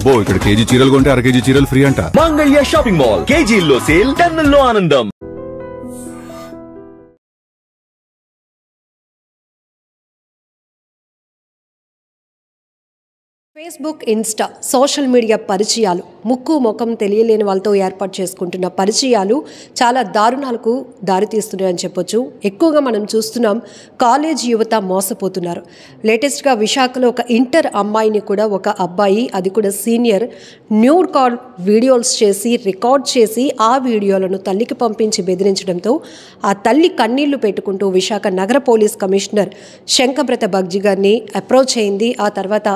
అబ్బో ఇక్కడ కేజీ చీరలు కొంటే అర కేజీ చీరలు ఫ్రీ అంట. మంగళ్య షాపింగ్ మాల్ కేజీల్లో సేల్, టన్నుల్లో ఆనందం. ఫేస్బుక్, ఇన్స్టా సోషల్ మీడియా పరిచయాలు, ముక్కు ముఖం తెలియలేని వాళ్ళతో ఏర్పాటు చేసుకుంటున్న పరిచయాలు చాలా దారుణాలకు దారితీస్తున్నాయని చెప్పొచ్చు. ఎక్కువగా మనం చూస్తున్నాం కాలేజ్ యువత మోసపోతున్నారు. లేటెస్ట్గా విశాఖలో ఒక ఇంటర్ అమ్మాయిని కూడా ఒక అబ్బాయి, అది కూడా సీనియర్, న్యూడ్ కాల్ వీడియోస్ చేసి రికార్డ్ చేసి ఆ వీడియోలను తల్లికి పంపించి బెదిరించడంతో ఆ తల్లి కన్నీళ్లు పెట్టుకుంటూ విశాఖ నగర పోలీస్ కమిషనర్ శంకబ్రత బగ్జీ గారిని అప్రోచ్ అయింది. ఆ తర్వాత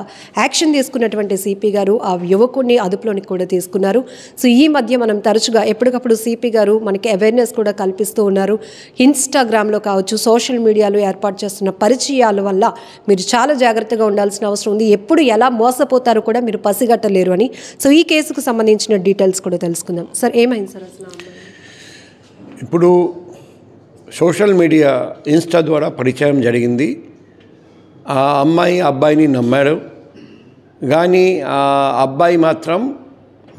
యాక్షన్ తీసుకున్నటువంటి సిపి గారు ఆ యువకుడిని అదుపులోని కూడా తీసుకున్నారు. సో ఈ మధ్య మనం తరచుగా ఎప్పటికప్పుడు సిపి గారు మనకి అవేర్నెస్ కూడా కల్పిస్తూ ఉన్నారు. ఇన్స్టాగ్రామ్లో కావచ్చు, సోషల్ మీడియాలో ఏర్పాటు చేస్తున్న పరిచయాల వల్ల మీరు చాలా జాగ్రత్తగా ఉండాల్సిన అవసరం ఉంది. ఎప్పుడు ఎలా మోసపోతారో కూడా మీరు పసిగట్టలేరు అని. సో ఈ కేసుకు సంబంధించిన డీటెయిల్స్ కూడా తెలుసుకుందాం. సార్ ఏమైంది సార్ అసలు? ఇప్పుడు సోషల్ మీడియా ఇన్స్టా ద్వారా పరిచయం జరిగింది. ఆ అమ్మాయి అబ్బాయిని నమ్మాడు, కానీ ఆ అబ్బాయి మాత్రం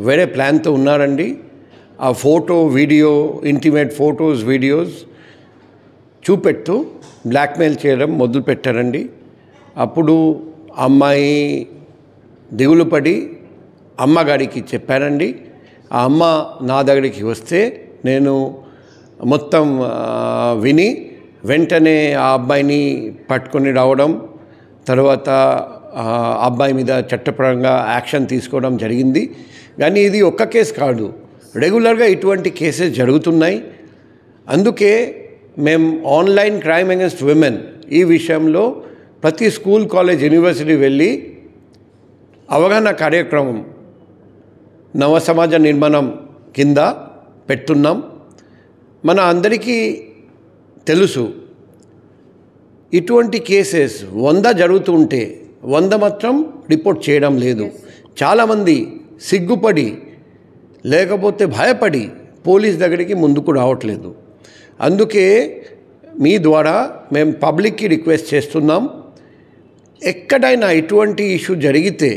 వేరే ప్లాన్తో ఉన్నారండి. ఆ photo, video, intimate photos, videos చూపెడుతూ బ్లాక్మెయిల్ చేయడం మొదలుపెట్టారండి. అప్పుడు అమ్మాయి దిగులు పడి అమ్మగారికి చెప్పారండి. ఆ అమ్మ నా దగ్గరికి వస్తే నేను మొత్తం విని వెంటనే ఆ అబ్బాయిని పట్టుకొని రావడం, తర్వాత అబ్బాయి మీద చట్టపరంగా యాక్షన్ తీసుకోవడం జరిగింది. కానీ ఇది ఒక్క కేసు కాదు, రెగ్యులర్గా ఇటువంటి కేసెస్ జరుగుతున్నాయి. అందుకే మేము ఆన్లైన్ క్రైమ్ అగెన్స్ట్ విమెన్ ఈ విషయంలో ప్రతి స్కూల్, కాలేజ్, యూనివర్సిటీ వెళ్ళి అవగాహన కార్యక్రమం నవ సమాజ నిర్మాణం కింద పెడుతున్నాం. మన అందరికీ తెలుసు, ఇటువంటి కేసెస్ 100 జరుగుతుంటే 100 మాత్రం రిపోర్ట్ చేయడం లేదు. చాలామంది సిగ్గుపడి లేకపోతే భయపడి పోలీస్ దగ్గరికి ముందుకు రావట్లేదు. అందుకే మీ ద్వారా మేము పబ్లిక్కి రిక్వెస్ట్ చేస్తున్నాం, ఎక్కడైనా ఇటువంటి ఇష్యూ జరిగితే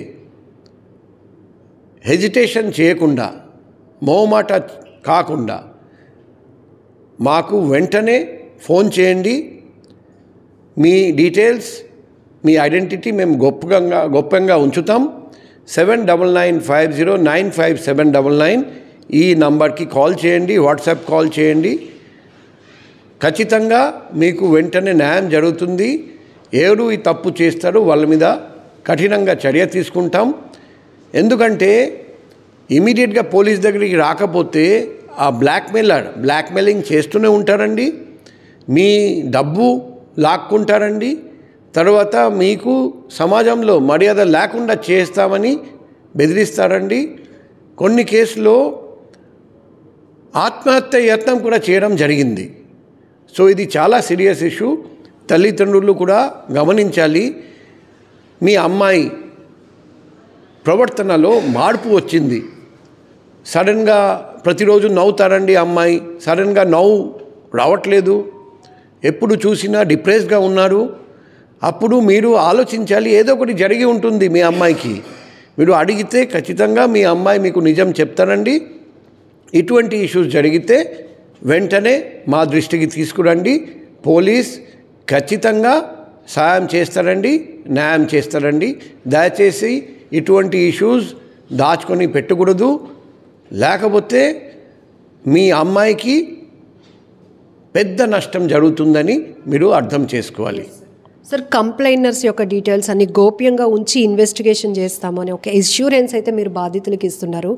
హెజిటేషన్ చేయకుండా, మొహమాట కాకుండా మాకు వెంటనే ఫోన్ చేయండి. మీ డీటెయిల్స్, మీ ఐడెంటిటీ మేము గొప్పంగా ఉంచుతాం. 7995095799 ఈ నంబర్కి కాల్ చేయండి, వాట్సాప్ కాల్ చేయండి. ఖచ్చితంగా మీకు వెంటనే న్యాయం జరుగుతుంది. ఎవరు ఈ తప్పు చేస్తారో వాళ్ళ మీద కఠినంగా చర్య తీసుకుంటాం. ఎందుకంటే ఇమీడియట్గా పోలీస్ దగ్గరికి రాకపోతే ఆ బ్లాక్మెయిలింగ్ చేస్తూనే ఉంటారండి. మీ డబ్బు లాక్కుంటారండి. తర్వాత మీకు సమాజంలో మర్యాద లేకుండా చేస్తామని బెదిరిస్తారండి. కొన్ని కేసులో ఆత్మహత్య యత్నం కూడా చేయడం జరిగింది. సో ఇది చాలా సీరియస్ ఇష్యూ. తల్లిదండ్రులు కూడా గమనించాలి. మీ అమ్మాయి ప్రవర్తనలో మార్పు వచ్చింది. సడన్గా ప్రతిరోజు నవ్వుతారండి అమ్మాయి, సడన్గా నవ్వు రావట్లేదు, ఎప్పుడు చూసినా డిప్రెస్డ్గా ఉన్నారు. అప్పుడు మీరు ఆలోచించాలి, ఏదో ఒకటి జరిగి ఉంటుంది మీ అమ్మాయికి. మీరు అడిగితే ఖచ్చితంగా మీ అమ్మాయి మీకు నిజం చెప్తారండి. ఇటువంటి ఇష్యూస్ జరిగితే వెంటనే మా దృష్టికి తీసుకురండి. పోలీస్ ఖచ్చితంగా సహాయం చేస్తారండి, న్యాయం చేస్తారండి. దయచేసి ఇటువంటి ఇష్యూస్ దాచుకొని పెట్టకూడదు, లేకపోతే మీ అమ్మాయికి పెద్ద నష్టం జరుగుతుందని మీరు అర్థం చేసుకోవాలి. సార్, కంప్లైనర్స్ యొక్క డీటెయిల్స్ అన్ని గోప్యంగా ఉంచి ఇన్వెస్టిగేషన్ చేస్తామని ఒక ఇన్సూరెన్స్ అయితే మీరు బాధితులకు ఇస్తున్నారు.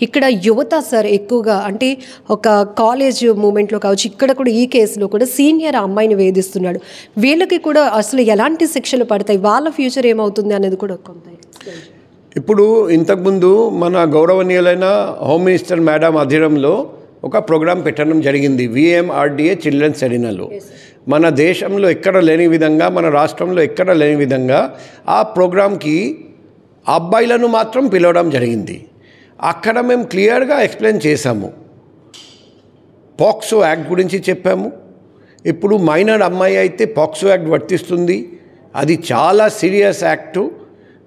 ఇక్కడ యువత సార్ ఎక్కువగా అంటే ఒక కాలేజ్ మూమెంట్లో కావచ్చు, ఇక్కడ కూడా ఈ కేసులో కూడా సీనియర్ అమ్మాయిని వేధిస్తున్నాడు. వీళ్ళకి కూడా అసలు ఎలాంటి శిక్షలు పడతాయి, వాళ్ళ ఫ్యూచర్ ఏమవుతుంది అనేది కూడా కొంత. ఇప్పుడు ఇంతకుముందు మన గౌరవనీయులైన హోమ్ మినిస్టర్ మేడం ఆధ్వర్యంలో ఒక ప్రోగ్రాం పెట్టడం జరిగింది, VMRDA చిల్డ్రన్స్ ఎరీనాలో. మన దేశంలో ఎక్కడ లేని విధంగా, మన రాష్ట్రంలో ఎక్కడ లేని విధంగా ఆ ప్రోగ్రాంకి అబ్బాయిలను మాత్రం పిలవడం జరిగింది. అక్కడ మేము క్లియర్గా ఎక్స్ప్లెయిన్ చేశాము, పాక్సో యాక్ట్ గురించి చెప్పాము. ఇప్పుడు మైనర్ అమ్మాయి అయితే పాక్సో యాక్ట్ వర్తిస్తుంది, అది చాలా సీరియస్ యాక్టు.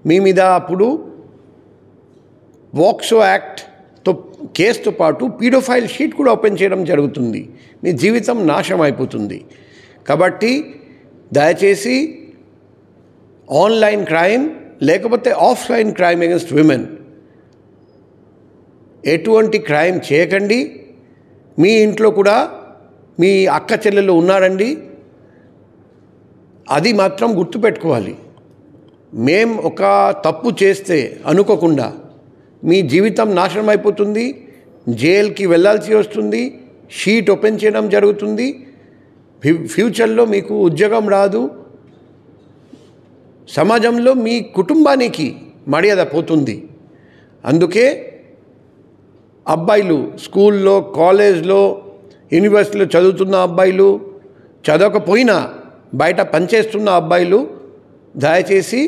మీ మీద అప్పుడు వాక్సో యాక్ట్తో కేసుతో పాటు పీడోఫైల్ షీట్ కూడా ఓపెన్ చేయడం జరుగుతుంది. మీ జీవితం నాశనం అయిపోతుంది. కాబట్టి దయచేసి ఆన్లైన్ క్రైమ్ లేకపోతే ఆఫ్లైన్ క్రైమ్ అగెన్స్ట్ విమెన్ ఎటువంటి క్రైమ్ చేయకండి. మీ ఇంట్లో కూడా మీ అక్క చెల్లెలు ఉన్నారండి, అది మాత్రం గుర్తుపెట్టుకోవాలి. మేం ఒక తప్పు చేస్తే అనుకోకుండా మీ జీవితం నాశనం అయిపోతుంది, జైలుకి వెళ్ళాల్సి వస్తుంది, షీట్ ఓపెన్ చేయడం జరుగుతుంది, ఫ్యూచర్లో మీకు ఉద్యోగం రాదు, సమాజంలో మీ కుటుంబానికి మర్యాద పోతుంది. అందుకే అబ్బాయిలు స్కూల్లో, కాలేజ్లో, యూనివర్సిటీలో చదువుతున్న అబ్బాయిలు, చదవకపోయినా బయట పనిచేస్తున్న అబ్బాయిలు దయచేసి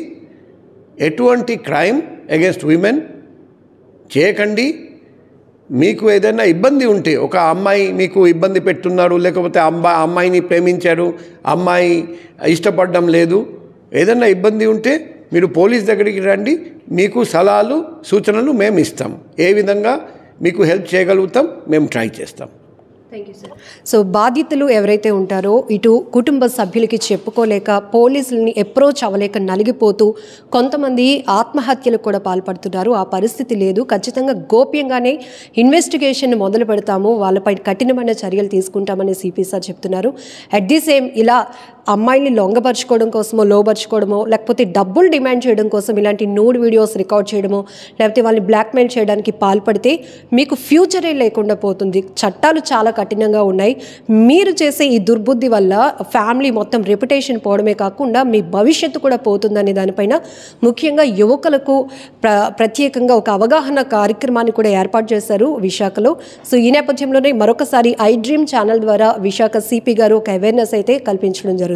ఎటువంటి క్రైమ్ అగెన్స్ట్ విమెన్ చేయకండి. మీకు ఏదైనా ఇబ్బంది ఉంటే, ఒక అమ్మాయి మీకు ఇబ్బంది పెడుతున్నారు, లేకపోతే అమ్మాయిని ప్రేమించారు, అమ్మాయి ఇష్టపడడం లేదు, ఏదైనా ఇబ్బంది ఉంటే మీరు పోలీస్ దగ్గరికి రండి. మీకు సలహాలు సూచనలు మేము ఇస్తాం. ఏ విధంగా మీకు హెల్ప్ చేయగలుగుతాం మేము ట్రై చేస్తాం. Thank you sir. సో బాధితులు ఎవరైతే ఉంటారో ఇటు కుటుంబ సభ్యులకి చెప్పుకోలేక పోలీసులని అప్రోచ్ అవ్వలేక నలిగిపోతూ కొంతమంది ఆత్మహత్యలకు కూడా పాల్పడుతున్నారు. ఆ పరిస్థితి లేదు. ఖచ్చితంగా గోప్యంగానే ఇన్వెస్టిగేషన్ మొదలు పెడతాము, వాళ్ళపై కఠినమైన చర్యలు తీసుకుంటామని సిపి సార్ చెప్తున్నారు. అట్ ది సేమ్ ఇలా అమ్మాయిని లొంగపరుచుకోవడం కోసమో, లోపరుచుకోవడమో, లేకపోతే డబ్బులు డిమాండ్ చేయడం కోసం ఇలాంటి నూడ్ వీడియోస్ రికార్డ్ చేయడమో, లేకపోతే వాళ్ళని బ్లాక్మెయిల్ చేయడానికి పాల్పడితే మీకు ఫ్యూచరే లేకుండా పోతుంది. చట్టాలు చాలా కఠినంగా ఉన్నాయి. మీరు చేసే ఈ దుర్బుద్ధి వల్ల ఫ్యామిలీ మొత్తం రెప్యుటేషన్ పోవడమే కాకుండా మీ భవిష్యత్తు కూడా పోతుందనే దానిపైన ముఖ్యంగా యువకులకు ప్రత్యేకంగా ఒక అవగాహన కార్యక్రమాన్ని కూడా ఏర్పాటు చేశారు విశాఖలో. సో ఈ నేపథ్యంలోనే మరొకసారి ఐ డ్రీమ్ ఛానల్ ద్వారా విశాఖ సిపి గారు ఒక అవేర్నెస్ అయితే కల్పించడం జరుగుతుంది.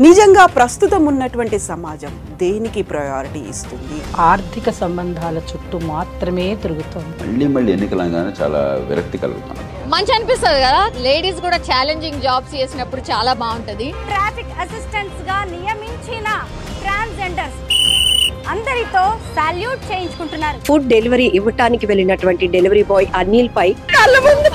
నిజంగా ప్రస్తుతం ఉన్నటువంటి సమాజం దేనికి ప్రయారిటీ ఇస్తుంది? ఆర్థిక సంబంధాల చుట్టూ మాత్రమే తిరుగుతుంది. మళ్ళీ ఎన్నికలంగానే చాలా విరక్తి కలుగుతాం. మంచి అనిపిస్తుంది కదా, లేడీస్ కూడా ఛాలెంజింగ్ జాబ్స్ చేసినప్పుడు చాలా బాగుంటది. ట్రాఫిక్ అసిస్టెంట్స్ గా నియమించిన ట్రాన్స్జెండర్స్ అందరితో సాల్యూట్ చేయించుకుంటున్నారు. ఫుడ్ డెలివరీ ఇవ్వటానికి వెళ్ళినటువంటి డెలివరీ బాయ్ అనిల్ పై కళ్ళ ముందు